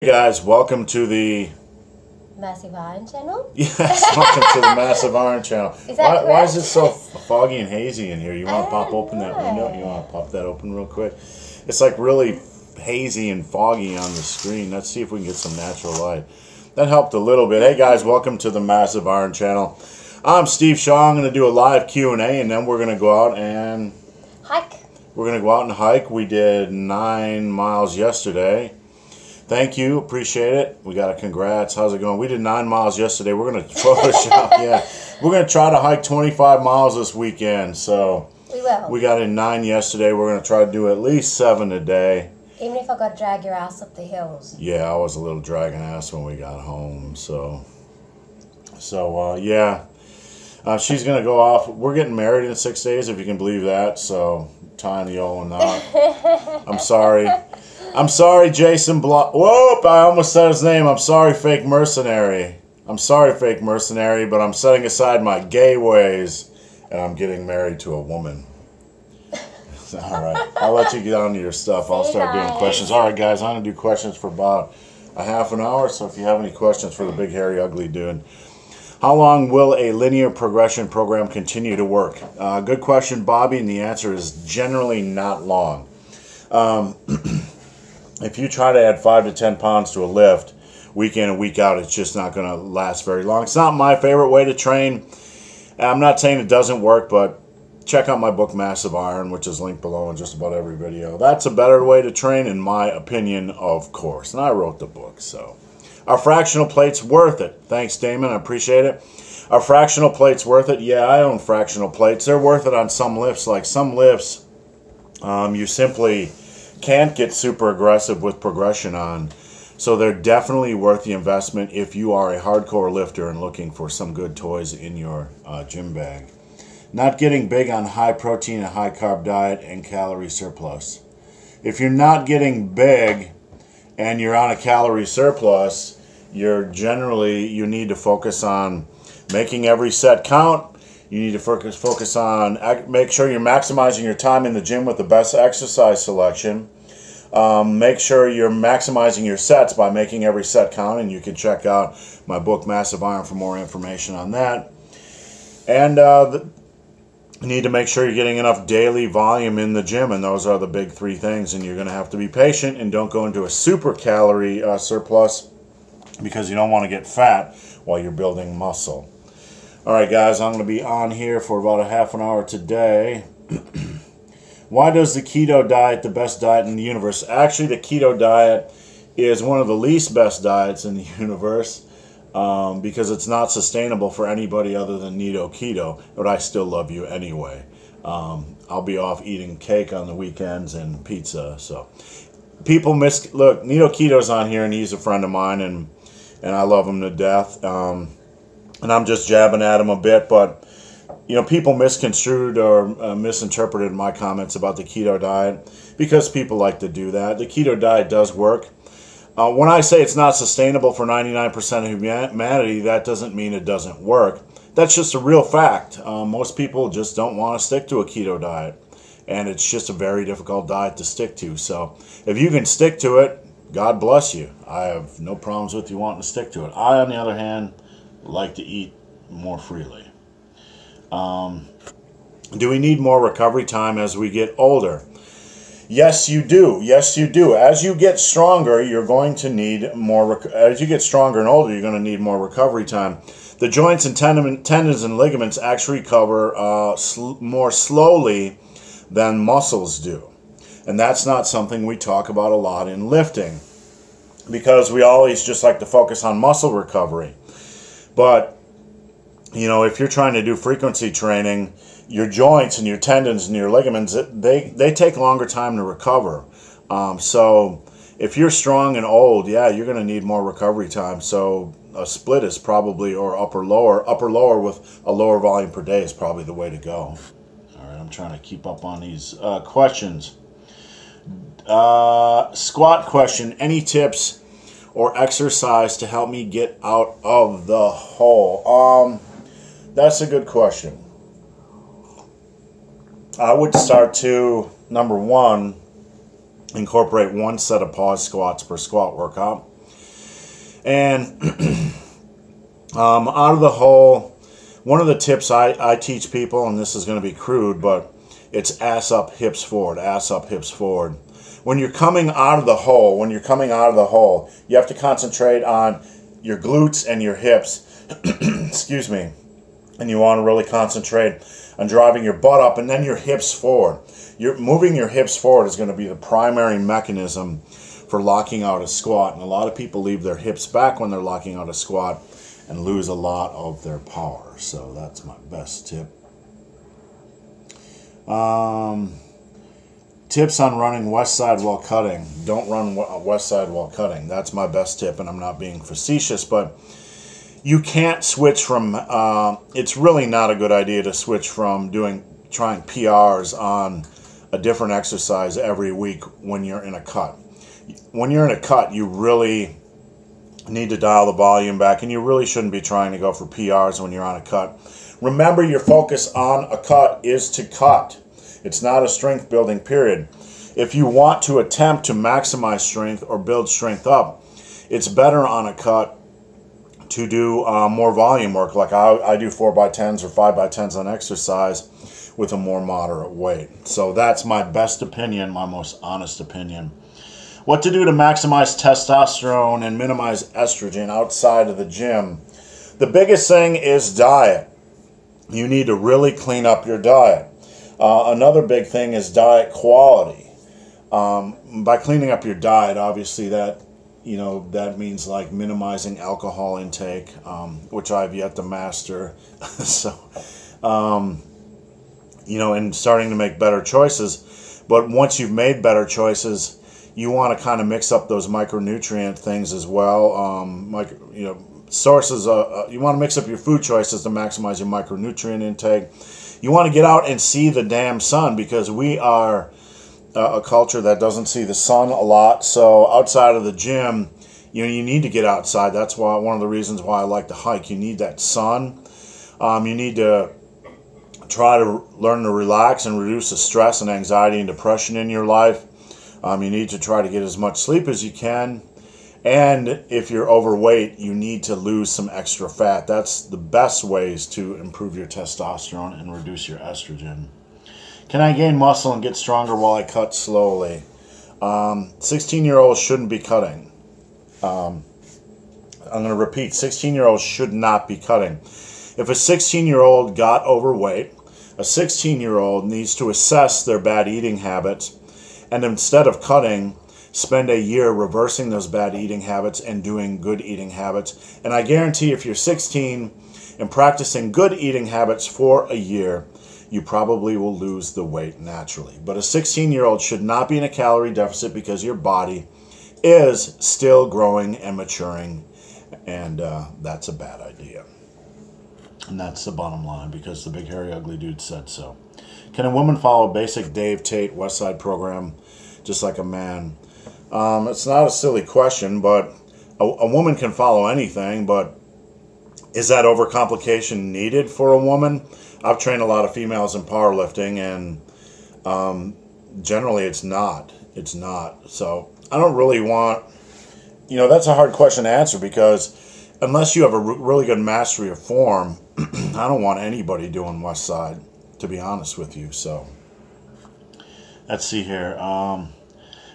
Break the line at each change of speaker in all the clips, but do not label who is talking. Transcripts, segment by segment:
Hey guys, welcome to the
Massive Iron channel?
yes, welcome to the Massive Iron channel.
Is that
Why is
correct?
it so foggy and hazy in here? You want to pop open that window?
know.
You want to pop that open real quick? It's like really hazy and foggy on the screen. Let's see if we can get some natural light. That helped a little bit. Hey guys, welcome to the Massive Iron channel. I'm Steve Shaw. I'm going to do a live Q&A, and then we're going to go out and
Hike.
hike. We did 9 miles yesterday. Thank you. Appreciate it. We got a congrats. How's it going? We did 9 miles yesterday. We're going to Photoshop. Yeah. We're going to try to hike 25 miles this weekend. So
We will.
we got in 9 yesterday. We're going to try to do at least 7 today.
Even if I got to drag your ass up the hills.
Yeah, I was a little dragging ass when we got home. So yeah. She's going to go off. We're getting married in 6 days, if you can believe that. So tying the old knot. I'm sorry. I'm sorry, Jason Block. Whoop! I almost said his name. I'm sorry, fake mercenary. I'm sorry, fake mercenary, but I'm setting aside my gay ways, and I'm getting married to a woman. All right. I'll let you get on to your stuff. I'll start doing questions. All right, guys. I'm going to do questions for about a half an hour, so if you have any questions for the big, hairy, ugly dude. How long will a linear progression program continue to work? Good question, Bobby, and the answer is generally not long. If you try to add 5 to 10 pounds to a lift week in and week out, it's just not going to last very long. It's not my favorite way to train. I'm not saying it doesn't work, but check out my book, Massive Iron, which is linked below in just about every video. That's a better way to train, in my opinion, of course. And I wrote the book, so. Are fractional plates worth it? Thanks, Damon. I appreciate it. Are fractional plates worth it? Yeah, I own fractional plates. They're worth it on some lifts. Like some lifts, you simply can't get super aggressive with progression on. So they're definitely worth the investment if you are a hardcore lifter and looking for some good toys in your gym bag. Not getting big on high protein and high carb diet and calorie surplus. If you're not getting big and you're on a calorie surplus, you need to focus on making every set count. You need to focus on, make sure you're maximizing your time in the gym with the best exercise selection. Make sure you're maximizing your sets by making every set count, and you can check out my book, Massive Iron, for more information on that. And you need to make sure you're getting enough daily volume in the gym, and those are the big 3 things. And you're going to have to be patient and don't go into a super calorie surplus, because you don't want to get fat while you're building muscle. All right, guys, I'm going to be on here for about a half an hour today. Why does the keto diet the best diet in the universe? Actually, the keto diet is one of the least best diets in the universe because it's not sustainable for anybody other than Nido Keto, but I still love you anyway. I'll be off eating cake on the weekends and pizza. So people look, Nido Keto's on here, and he's a friend of mine, and I love him to death. And I'm just jabbing at him a bit, but people misconstrued or misinterpreted my comments about the keto diet because people like to do that. The keto diet does work. When I say it's not sustainable for 99% of humanity, that doesn't mean it doesn't work. That's just a real fact. Most people just don't want to stick to a keto diet, and it's just a very difficult diet to stick to. So if you can stick to it, God bless you. I have no problems with you wanting to stick to it. I, on the other hand, like to eat more freely. Do we need more recovery time as we get older? Yes, you do. Yes, you do. As you get stronger, you're going to need more. As you get stronger and older, you're going to need more recovery time. The joints and tendons and ligaments actually recover more slowly than muscles do. And that's not something we talk about a lot in lifting, because we always just like to focus on muscle recovery. But, if you're trying to do frequency training, your joints and your tendons and your ligaments, they take longer time to recover. So if you're strong and old, yeah, you're going to need more recovery time. So a split is probably, or upper lower with a lower volume per day is probably the way to go. All right, I'm trying to keep up on these questions. Squat question. Any tips or exercise to help me get out of the hole? That's a good question. I would start to, number one, incorporate one set of pause squats per squat workout. And out of the hole, one of the tips I teach people, and this is going to be crude, but it's ass up, hips forward, ass up, hips forward. When you're coming out of the hole, you have to concentrate on your glutes and your hips, excuse me, and you want to really concentrate on driving your butt up and then your hips forward. Moving your hips forward is going to be the primary mechanism for locking out a squat, and a lot of people leave their hips back when they're locking out a squat and lose a lot of their power. So that's my best tip. Tips on running west side while cutting. Don't run west side while cutting. That's my best tip, and I'm not being facetious, but you can't switch from, it's really not a good idea to switch from trying PRs on a different exercise every week when you're in a cut. When you're in a cut, you really need to dial the volume back, and you really shouldn't be trying to go for PRs when you're on a cut. Remember, your focus on a cut is to cut. It's not a strength building period. If you want to attempt to maximize strength or build strength up, it's better on a cut to do more volume work. Like I do 4x10s or 5x10s on exercise with a more moderate weight. So that's my best opinion, my most honest opinion. What to do to maximize testosterone and minimize estrogen outside of the gym? The biggest thing is diet. You need to really clean up your diet. Another big thing is diet quality. By cleaning up your diet, obviously that means like minimizing alcohol intake, which I've yet to master. So, and starting to make better choices. But once you've made better choices, you want to kind of mix up those micronutrient things as well. Sources. You want to mix up your food choices to maximize your micronutrient intake. You want to get out and see the damn sun, because we are a culture that doesn't see the sun a lot. So outside of the gym, you need to get outside. That's why one of the reasons why I like to hike. You need that sun. You need to try to learn to relax and reduce the stress and anxiety and depression in your life. You need to try to get as much sleep as you can. And if you're overweight, you need to lose some extra fat. That's the best ways to improve your testosterone and reduce your estrogen. Can I gain muscle and get stronger while I cut slowly? 16-year-olds shouldn't be cutting. I'm going to repeat, 16-year-olds should not be cutting. If a 16-year-old got overweight, a 16-year-old needs to assess their bad eating habits, and instead of cutting, spend a year reversing those bad eating habits and doing good eating habits. And I guarantee if you're 16 and practicing good eating habits for a year, you probably will lose the weight naturally. But a 16-year-old should not be in a calorie deficit, because your body is still growing and maturing, and that's a bad idea. And that's the bottom line, because the big hairy ugly dude said so. Can a woman follow a basic Dave Tate Westside program just like a man? It's not a silly question, but a woman can follow anything, but is that overcomplication needed for a woman? I've trained a lot of females in powerlifting, and generally it's not. It's not. So I don't really want, that's a hard question to answer, because unless you have a really good mastery of form, I don't want anybody doing West Side, to be honest with you. So let's see here.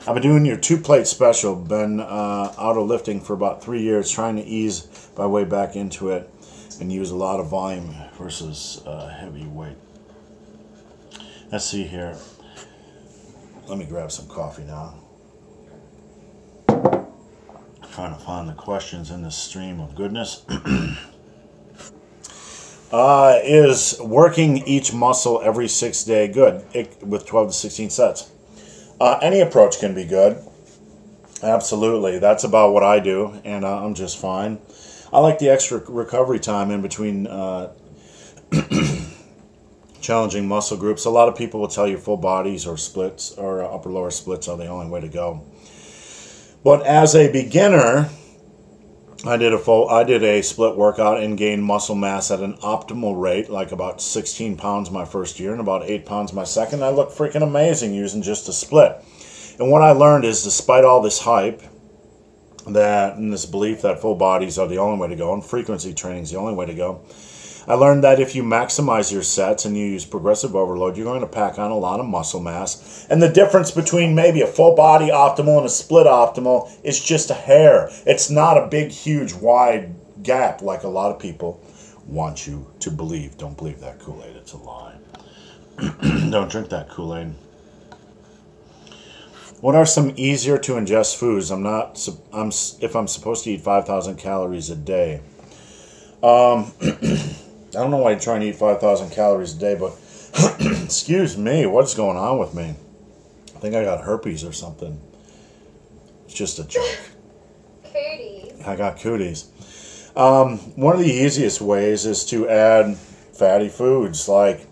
I've been doing your 2-plate special, been out of lifting for about 3 years, trying to ease my way back into it and use a lot of volume versus heavy weight. Let's see here. Let me grab some coffee now. Trying to find the questions in this stream of goodness. Is working each muscle every 6 day good with 12 to 16 sets? Any approach can be good. Absolutely. That's about what I do, and I'm just fine. I like the extra recovery time in between challenging muscle groups. A lot of people will tell you full bodies or splits or upper lower splits are the only way to go. But as a beginner, I did a split workout and gained muscle mass at an optimal rate, like about 16 pounds my first year and about 8 pounds my second. I looked freaking amazing using just a split. And what I learned is, despite all this hype that, and this belief that full bodies are the only way to go, and frequency training is the only way to go. I learned that if you maximize your sets and you use progressive overload, you're going to pack on a lot of muscle mass. And the difference between maybe a full body optimal and a split optimal is just a hair. It's not a big, huge, wide gap like a lot of people want you to believe. Don't believe that Kool-Aid. It's a lie. Don't drink that Kool-Aid. What are some easier to ingest foods? If I'm supposed to eat 5,000 calories a day. I don't know why you're trying to eat 5,000 calories a day, but excuse me, what's going on with me? I think I got herpes or something. It's just a joke.
Cooties.
I got cooties. One of the easiest ways is to add fatty foods like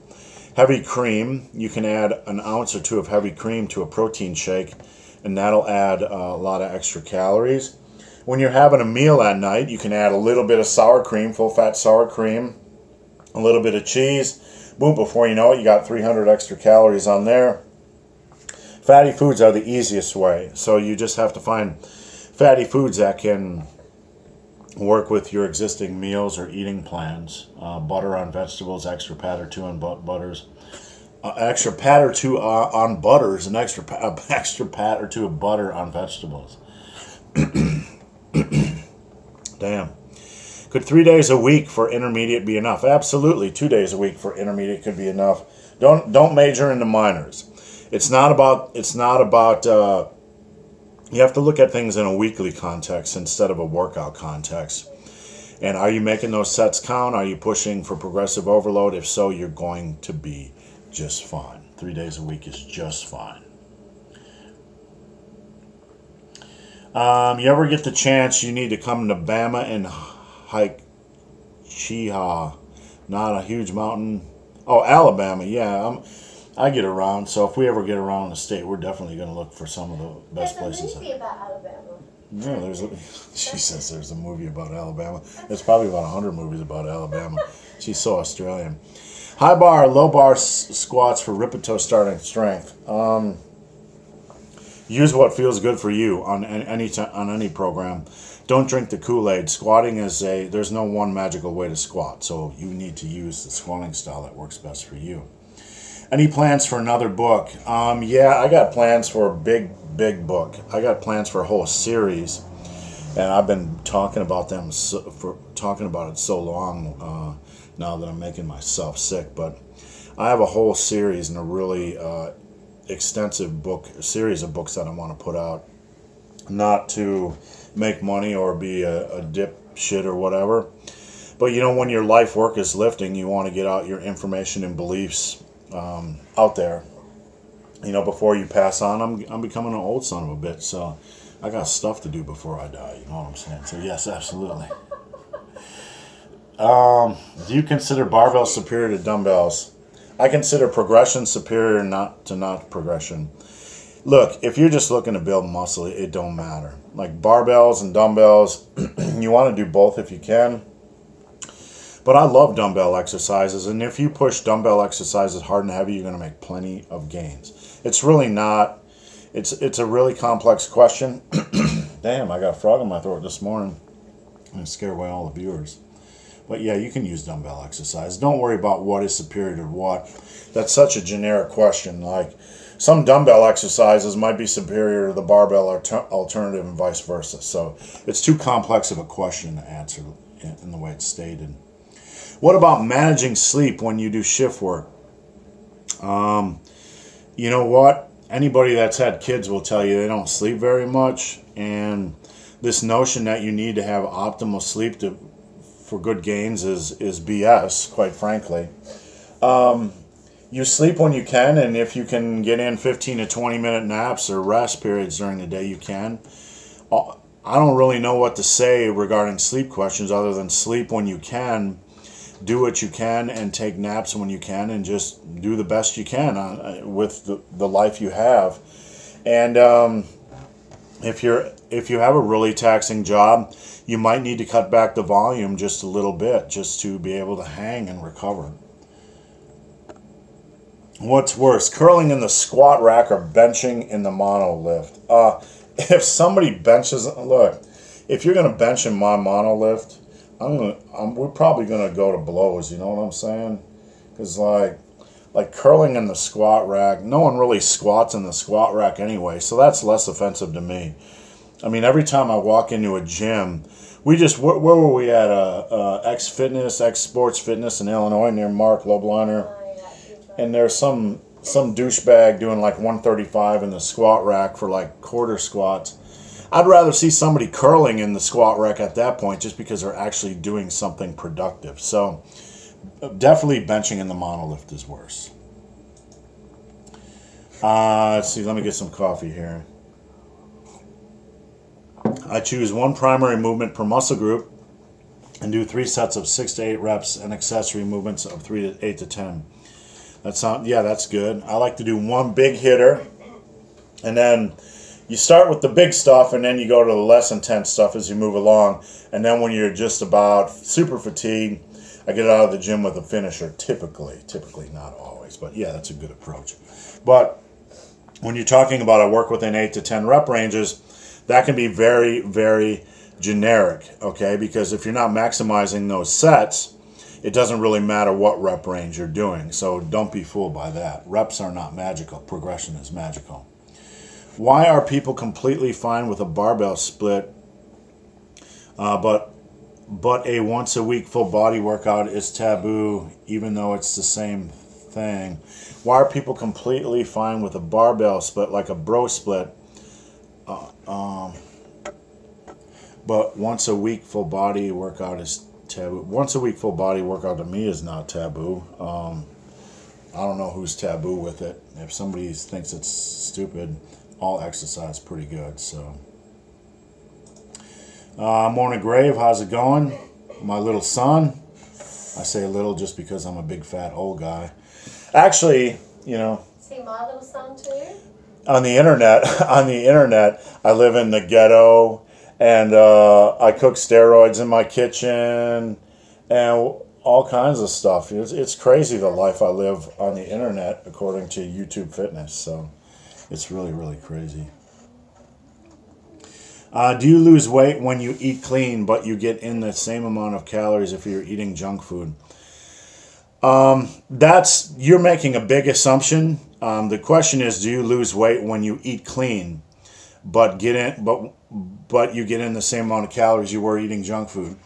heavy cream. You can add an ounce or two of heavy cream to a protein shake, and that'll add a lot of extra calories. When you're having a meal at night, you can add a little bit of sour cream, full-fat sour cream, a little bit of cheese. Boom, before you know it, you got 300 extra calories on there. Fatty foods are the easiest way. So you just have to find fatty foods that can work with your existing meals or eating plans. Butter on vegetables, extra pat or two on butters. Extra pat or two on butters, and extra pat or two of butter on vegetables. Damn. Could 3 days a week for intermediate be enough? Absolutely, 2 days a week for intermediate could be enough. Don't major into minors. It's not about. You have to look at things in a weekly context instead of a workout context. And are you making those sets count? Are you pushing for progressive overload? If so, you're going to be just fine. 3 days a week is just fine. You ever get the chance, you need to come to Bama and hike Cheehaw, not a huge mountain. Oh, Alabama, yeah. I get around, so if we ever get around the state, we're definitely going to look for some of the best places.
There's a movie about Alabama.
Yeah, she says there's a movie about Alabama. There's probably about 100 movies about Alabama. She's so Australian. High bar, low bar squats for Ripito starting strength. Use what feels good for you on any program. Don't drink the Kool-Aid. Squatting there's no one magical way to squat, so you need to use the squatting style that works best for you. Any plans for another book? Yeah, I got plans for a big book. I got plans for a whole series, and I've been talking about it so long now that I'm making myself sick. But I have a whole series and a really extensive series of books that I want to put out, not to make money or be a dipshit or whatever, but when your life work is lifting, you want to get out your information and beliefs out there, before you pass on. I'm becoming an old son of a bitch, so I got stuff to do before I die, you know what I'm saying? So yes, absolutely. Do you consider barbells superior to dumbbells? I consider progression superior not progression. Look, if you're just looking to build muscle, it don't matter. Like barbells and dumbbells, you want to do both if you can. But I love dumbbell exercises, and if you push dumbbell exercises hard and heavy, you're going to make plenty of gains. It's really not. It's a really complex question. Damn, I got a frog in my throat this morning. I'm going to scare away all the viewers. But yeah, you can use dumbbell exercise. Don't worry about what is superior to what. That's such a generic question. Like, some dumbbell exercises might be superior to the barbell alternative and vice versa. So it's too complex of a question to answer in the way it's stated. What about managing sleep when you do shift work? You know what? Anybody that's had kids will tell you they don't sleep very much. And this notion that you need to have optimal sleep for good gains is BS, quite frankly. You sleep when you can, and if you can get in 15 to 20 minute naps or rest periods during the day, you can. I don't really know what to say regarding sleep questions other than sleep when you can, do what you can, and take naps when you can, and just do the best you can with the life you have. And if you have a really taxing job, you might need to cut back the volume just a little bit just to be able to hang and recover. What's worse, curling in the squat rack or benching in the mono lift? If somebody benches, look, if you're gonna bench in my monolift, we're probably gonna go to blows. You know what I'm saying? Because like curling in the squat rack, no one really squats in the squat rack anyway, so that's less offensive to me. I mean, every time I walk into a gym, where were we at? X Sports Fitness in Illinois near Mark Lobliner, and there's some douchebag doing like 135 in the squat rack for like quarter squats. I'd rather see somebody curling in the squat rack at that point just because they're actually doing something productive. So definitely benching in the monolift is worse. Let's see, let me get some coffee here. I choose one primary movement per muscle group and do 3 sets of 6 to 8 reps and accessory movements of 8 to 10. That's good. I like to do one big hitter, and then you start with the big stuff, and then you go to the less intense stuff as you move along. And then when you're just about super fatigued, I get out of the gym with a finisher. Typically, not always, but yeah, that's a good approach. But when you're talking about I work within 8 to 10 rep ranges, that can be very, very generic, okay? Because if you're not maximizing those sets, it doesn't really matter what rep range you're doing. So don't be fooled by that. Reps are not magical. Progression is magical. Why are people completely fine with a barbell split, but a once a week full body workout is taboo, even though it's the same thing? Why are people completely fine with a barbell split, like a bro split, but once a week full body workout is taboo? Once a week full body workout to me is not taboo. I don't know who's taboo with it. If somebody thinks it's stupid, all exercise pretty good. So, Morning Grave, how's it going? My little son. I say little just because I'm a big fat old guy. Actually, you know.
See my little son too?
On the internet, I live in the ghetto, and I cook steroids in my kitchen, and all kinds of stuff. It's crazy the life I live on the internet, according to YouTube Fitness. So it's really, really crazy. Do you lose weight when you eat clean, but you get in the same amount of calories if you're eating junk food? You're making a big assumption. The question is, do you lose weight when you eat clean, but you get in the same amount of calories you were eating junk food?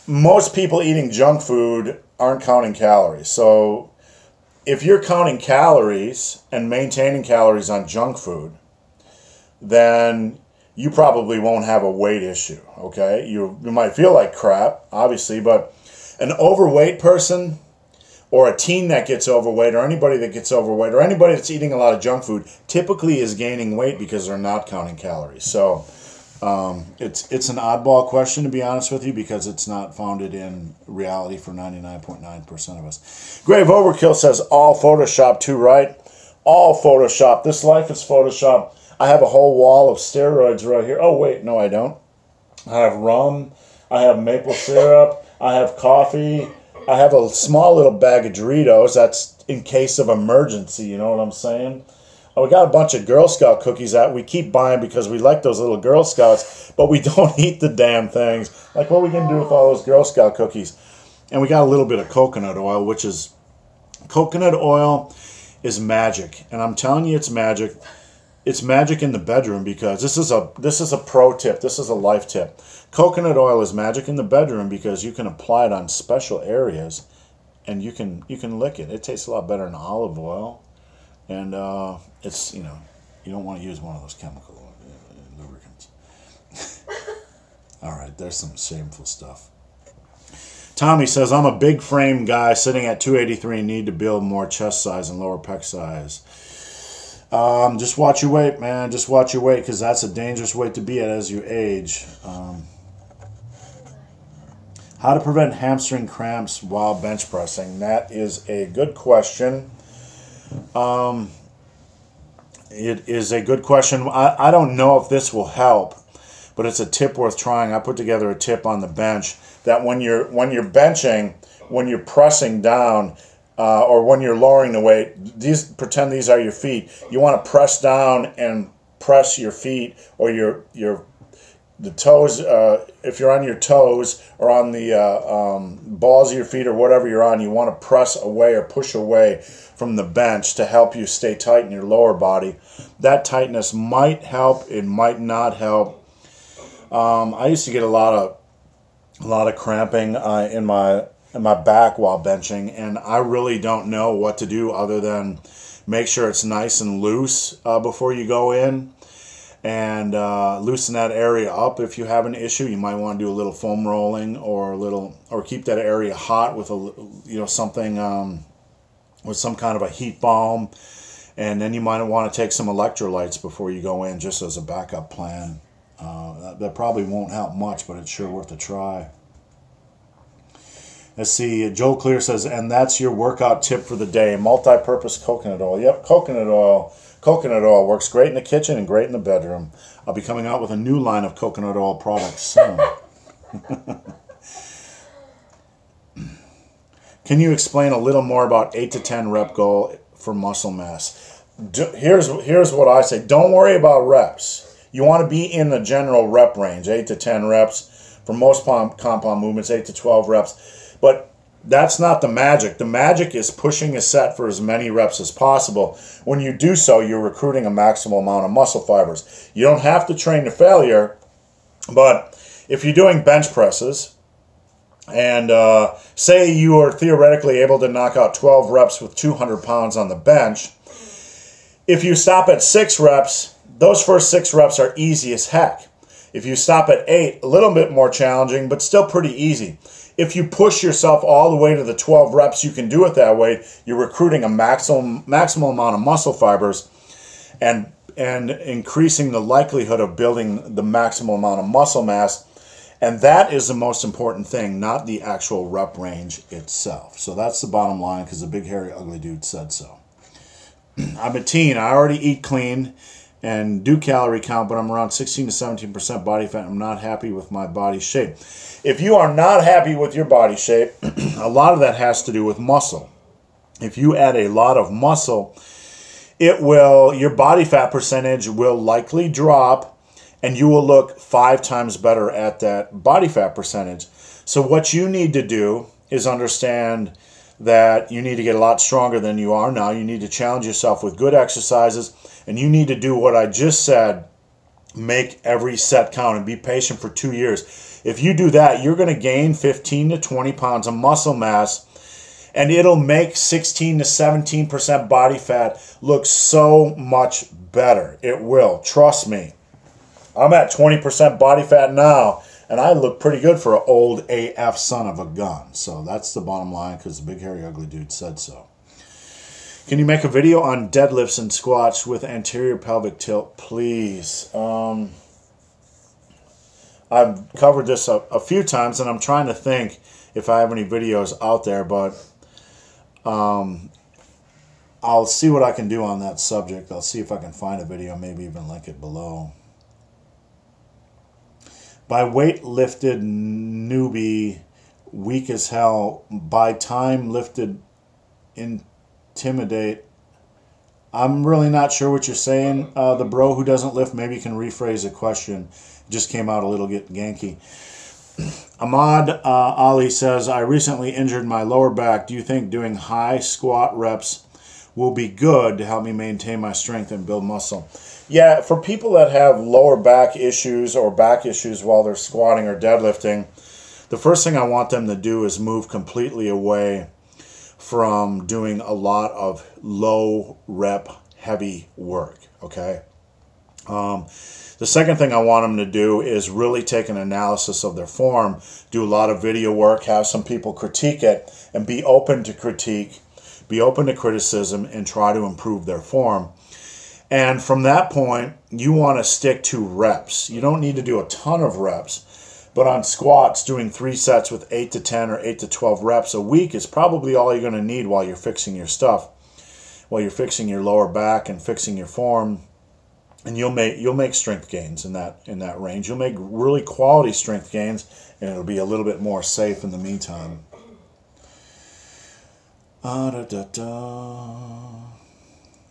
Most people eating junk food aren't counting calories. So if you're counting calories and maintaining calories on junk food, then you probably won't have a weight issue, okay? You might feel like crap, obviously, but an overweight person or a teen that gets overweight or anybody that gets overweight or anybody that's eating a lot of junk food typically is gaining weight because they're not counting calories. So it's an oddball question, to be honest with you, because it's not founded in reality for 99.9% of us. Grave Overkill says all Photoshop too, right? All Photoshop. This life is Photoshop. I have a whole wall of steroids right here. Oh, wait, no, I don't. I have rum. I have maple syrup. I have coffee. I have a small little bag of Doritos. That's in case of emergency, you know what I'm saying? We got a bunch of Girl Scout cookies that we keep buying because we like those little Girl Scouts, but we don't eat the damn things. Like, what are we going to do with all those Girl Scout cookies? And we got a little bit of coconut oil, coconut oil is magic. And I'm telling you, it's magic. It's magic in the bedroom, because this is a pro tip. This is a life tip. Coconut oil is magic in the bedroom because you can apply it on special areas, and you can lick it. It tastes a lot better than olive oil, and it's, you don't want to use one of those chemical lubricants. All right, there's some shameful stuff. Tommy says, I'm a big frame guy sitting at 283 and need to build more chest size and lower pec size. Just watch your weight, man. Just watch your weight, because that's a dangerous weight to be at as you age. How to prevent hamstring cramps while bench pressing? That is a good question. It is a good question. I don't know if this will help, but it's a tip worth trying. I put together a tip on the bench that when you're benching, when you're pressing down, or when you're lowering the weight, pretend these are your feet. You want to press down and press your feet or your the toes, if you're on your toes or on the balls of your feet or whatever you're on, you want to press away or push away from the bench to help you stay tight in your lower body. That tightness might help, it might not help. I used to get a lot of cramping in my back while benching, and I really don't know what to do other than make sure it's nice and loose before you go in, and loosen that area up. If you have an issue, you might want to do a little foam rolling or keep that area hot with something with some kind of a heat balm, and then you might want to take some electrolytes before you go in, just as a backup plan. That probably won't help much, but it's sure worth a try. Let's see, Joel Clear says, and that's your workout tip for the day, multi-purpose coconut oil. Yep, coconut oil. Coconut oil works great in the kitchen and great in the bedroom. I'll be coming out with a new line of coconut oil products soon. Can you explain a little more about 8 to 10 rep goal for muscle mass? Here's what I say. Don't worry about reps. You want to be in the general rep range, 8 to 10 reps. For most compound movements, 8 to 12 reps. But that's not the magic. The magic is pushing a set for as many reps as possible. When you do so, you're recruiting a maximal amount of muscle fibers. You don't have to train to failure, but if you're doing bench presses, and say you are theoretically able to knock out 12 reps with 200 pounds on the bench, if you stop at 6 reps, those first 6 reps are easy as heck. If you stop at 8, a little bit more challenging, but still pretty easy. If you push yourself all the way to the 12 reps, you can do it that way. You're recruiting a maximal amount of muscle fibers and increasing the likelihood of building the maximal amount of muscle mass. And that is the most important thing, not the actual rep range itself. So that's the bottom line, because the big, hairy, ugly dude said so. I'm a teen. I already eat clean and do calorie count, but I'm around 16 to 17% body fat. I'm not happy with my body shape. If you are not happy with your body shape, a lot of that has to do with muscle. If you add a lot of muscle, your body fat percentage will likely drop, and you will look 5 times better at that body fat percentage. So what you need to do is understand that you need to get a lot stronger than you are now. You need to challenge yourself with good exercises, and you need to do what I just said, make every set count and be patient for 2 years. If you do that, you're going to gain 15 to 20 pounds of muscle mass, and it'll make 16 to 17% body fat look so much better. It will. Trust me. I'm at 20% body fat now, and I look pretty good for an old AF son of a gun. So that's the bottom line, because the big, hairy, ugly dude said so. Can you make a video on deadlifts and squats with anterior pelvic tilt, please? I've covered this a few times, and I'm trying to think if I have any videos out there, but I'll see what I can do on that subject. I'll see if I can find a video, maybe even link it below. By weight lifted newbie, weak as hell. By time lifted, intimidate. I'm really not sure what you're saying. The bro who doesn't lift, maybe you can rephrase the question. It just came out a little ganky. Ahmad Ali says, I recently injured my lower back. Do you think doing high squat reps will be good to help me maintain my strength and build muscle? Yeah, for people that have lower back issues or back issues while they're squatting or deadlifting, the first thing I want them to do is move completely away from doing a lot of low rep heavy work, okay? The second thing I want them to do is really take an analysis of their form, do a lot of video work, have some people critique it, and be open to critique, be open to criticism, and try to improve their form. And from that point, you want to stick to reps. You don't need to do a ton of reps, but on squats, doing 3 sets with 8 to 10 or 8 to 12 reps a week is probably all you're going to need while you're fixing your stuff, while you're fixing your lower back and fixing your form. And you'll make strength gains in that range. You'll make really quality strength gains, and it'll be a little bit more safe in the meantime.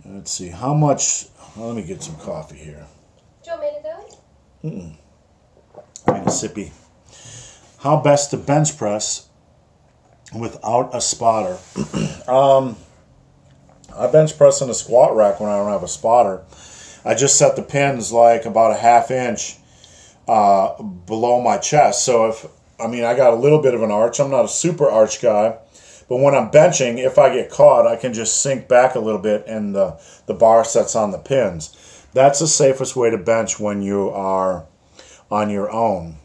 Let's see, how much... Well, let me get some coffee here.
Do you want me to do it?
I mean a sippy. How best to bench press without a spotter? I bench press in a squat rack when I don't have a spotter. I just set the pins like about a half inch below my chest. So I got a little bit of an arch. I'm not a super arch guy. But when I'm benching, if I get caught, I can just sink back a little bit and the bar sets on the pins. That's the safest way to bench when you are on your own.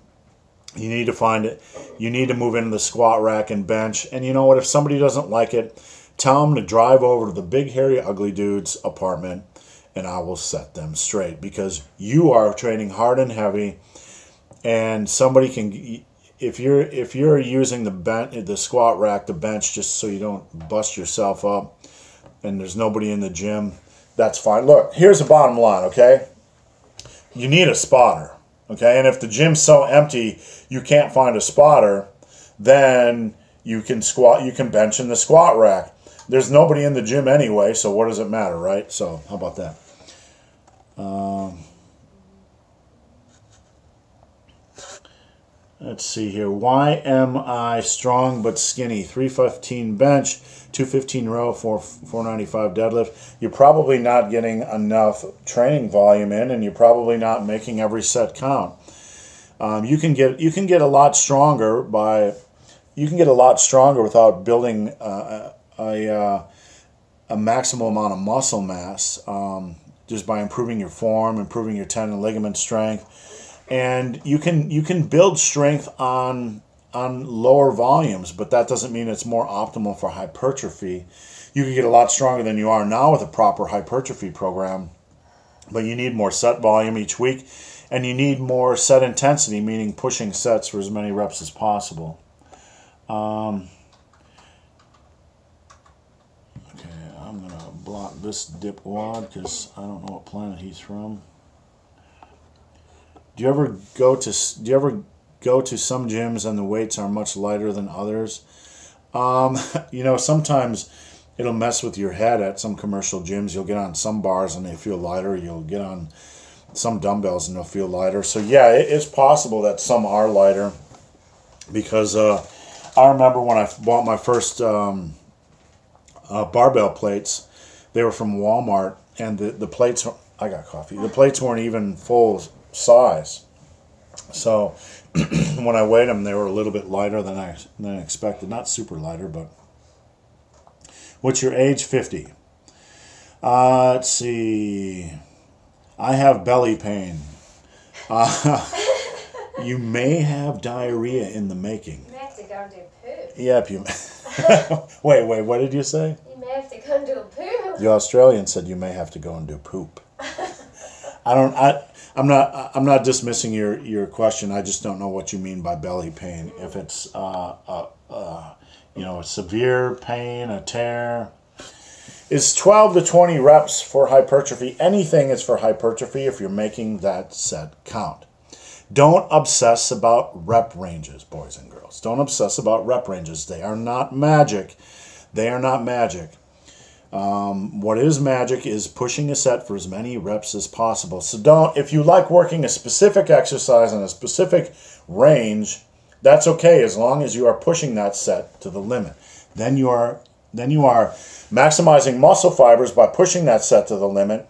You need to find it. You need to move into the squat rack and bench. And you know what? If somebody doesn't like it, tell them to drive over to the big, hairy, ugly dude's apartment, and I will set them straight. Because you are training hard and heavy, and somebody can. If you're using the squat rack to bench just so you don't bust yourself up, and there's nobody in the gym, that's fine. Look, here's the bottom line. Okay, you need a spotter. Okay, and if the gym's so empty you can't find a spotter, then you can bench in the squat rack. There's nobody in the gym anyway, so what does it matter, right? So how about that? Let's see here. Why am I strong but skinny? 315 bench, 215 row, 495 deadlift. You're probably not getting enough training volume in, and you're probably not making every set count. You can get a lot stronger without building a maximum amount of muscle mass, just by improving your form, improving your tendon and ligament strength. And you can build strength on lower volumes, but that doesn't mean it's more optimal for hypertrophy. You can get a lot stronger than you are now with a proper hypertrophy program, but you need more set volume each week, and you need more set intensity, meaning pushing sets for as many reps as possible. Okay, I'm going to block this dipwad because I don't know what planet he's from. Do you ever go to some gyms and the weights are much lighter than others? Sometimes it'll mess with your head at some commercial gyms. You'll get on some bars and they feel lighter. You'll get on some dumbbells and they'll feel lighter. So yeah, it's possible that some are lighter, because I remember when I bought my first barbell plates, they were from Walmart, and the plates, I got coffee, the plates weren't even full size. So when I weighed them, they were a little bit lighter than I expected. Not super lighter, but. What's your age? 50. Let's see. I have belly pain. You may have diarrhea in the making.
You may have to go and do poo.
Yep. Wait. What did you say?
You may have to go and do a poo.
The Australian said you may have to go and do poop. I'm not dismissing your question. I just don't know what you mean by belly pain. If it's a severe pain, a tear. Is 12 to 20 reps for hypertrophy? Anything is for hypertrophy if you're making that set count. Don't obsess about rep ranges, boys and girls. Don't obsess about rep ranges. They are not magic. What is magic is pushing a set for as many reps as possible. So if you like working a specific exercise in a specific range, that's okay as long as you are pushing that set to the limit. Then you are maximizing muscle fibers by pushing that set to the limit,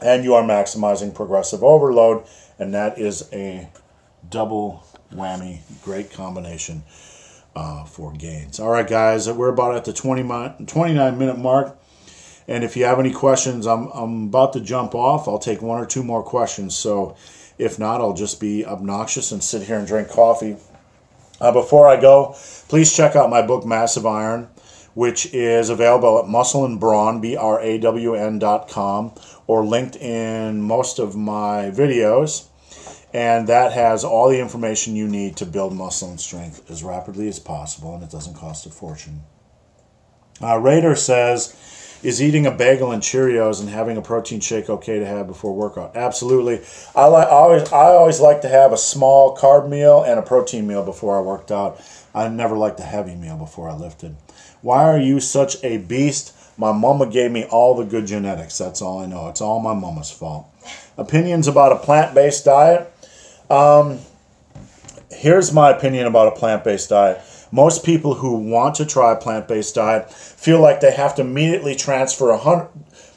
and you are maximizing progressive overload, and that is a double whammy, great combination for gains. All right, guys, we're about at the 29-minute mark. And if you have any questions, I'm about to jump off. I'll take one or two more questions. So if not, I'll just be obnoxious and sit here and drink coffee. Before I go, please check out my book, Massive Iron, which is available at Muscle and Brawn, BRAWN.com, or linked in most of my videos. And that has all the information you need to build muscle and strength as rapidly as possible, and it doesn't cost a fortune. Raider says, is eating a bagel and Cheerios and having a protein shake okay to have before workout? Absolutely. I always like to have a small carb meal and a protein meal before I worked out. I never liked a heavy meal before I lifted. Why are you such a beast? My mama gave me all the good genetics. That's all I know. It's all my mama's fault. Opinions about a plant-based diet? Here's my opinion about a plant-based diet. Most people who want to try a plant-based diet feel like they have to immediately transfer 100.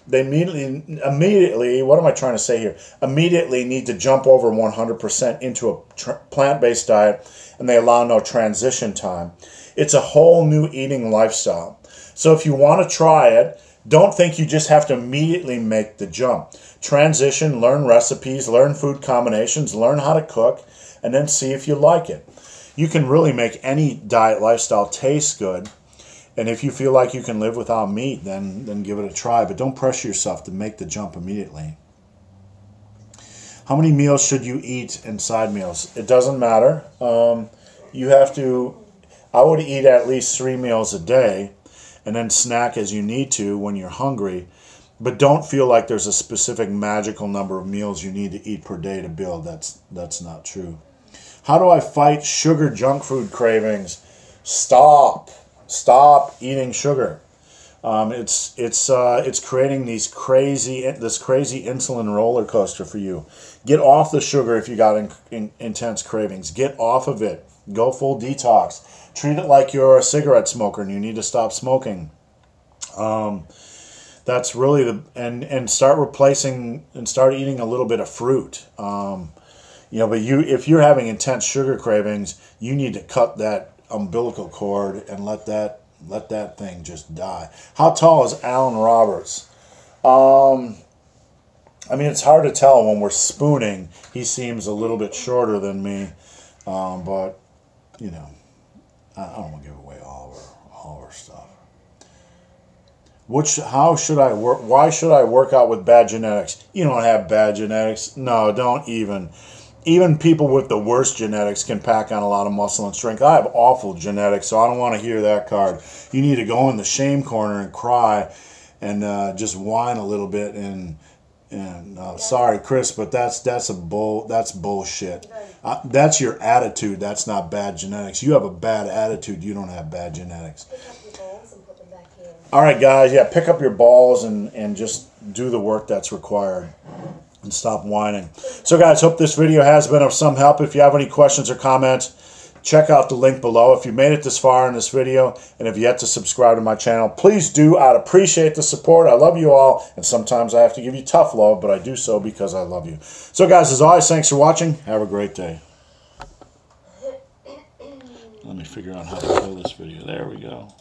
They immediately. What am I trying to say here? Immediately need to jump over 100% into a plant-based diet, and they allow no transition time. It's a whole new eating lifestyle. So if you want to try it, don't think you just have to immediately make the jump. Transition, learn recipes, learn food combinations, learn how to cook, and then see if you like it. You can really make any diet lifestyle taste good. And if you feel like you can live without meat, then give it a try. But don't pressure yourself to make the jump immediately. How many meals should you eat in side meals? It doesn't matter. You have to, I would eat at least 3 meals a day and then snack as you need to when you're hungry. But don't feel like there's a specific magical number of meals you need to eat per day to build. That's not true. How do I fight sugar junk food cravings? Stop eating sugar. It's creating this crazy insulin roller coaster for you. Get off the sugar if you got intense cravings. Get off of it. Go full detox. Treat it like you're a cigarette smoker and you need to stop smoking. That's really and start replacing and start eating a little bit of fruit. But if you're having intense sugar cravings, you need to cut that umbilical cord and let that thing just die. How tall is Alan Roberts? It's hard to tell when we're spooning. He seems a little bit shorter than me, but I don't want to give away all of our stuff. How should I work? Why should I work out with bad genetics? You don't have bad genetics. No, don't even. Even people with the worst genetics can pack on a lot of muscle and strength. I have awful genetics, so I don't want to hear that card. You need to go in the shame corner and cry and just whine a little bit. And sorry, Chris, but that's bullshit. That's your attitude. That's not bad genetics. You have a bad attitude. You don't have bad genetics.
Pick up your balls and put them back in.
All right, guys. Yeah, pick up your balls and just do the work that's required. And stop whining. So guys, hope this video has been of some help. If you have any questions or comments, check out the link below. If you made it this far in this video and have yet to subscribe to my channel, please do. I'd appreciate the support. I love you all, and sometimes I have to give you tough love, but I do so because I love you. So guys, as always, thanks for watching. Have a great day. Let me figure out how to play this video. There we go.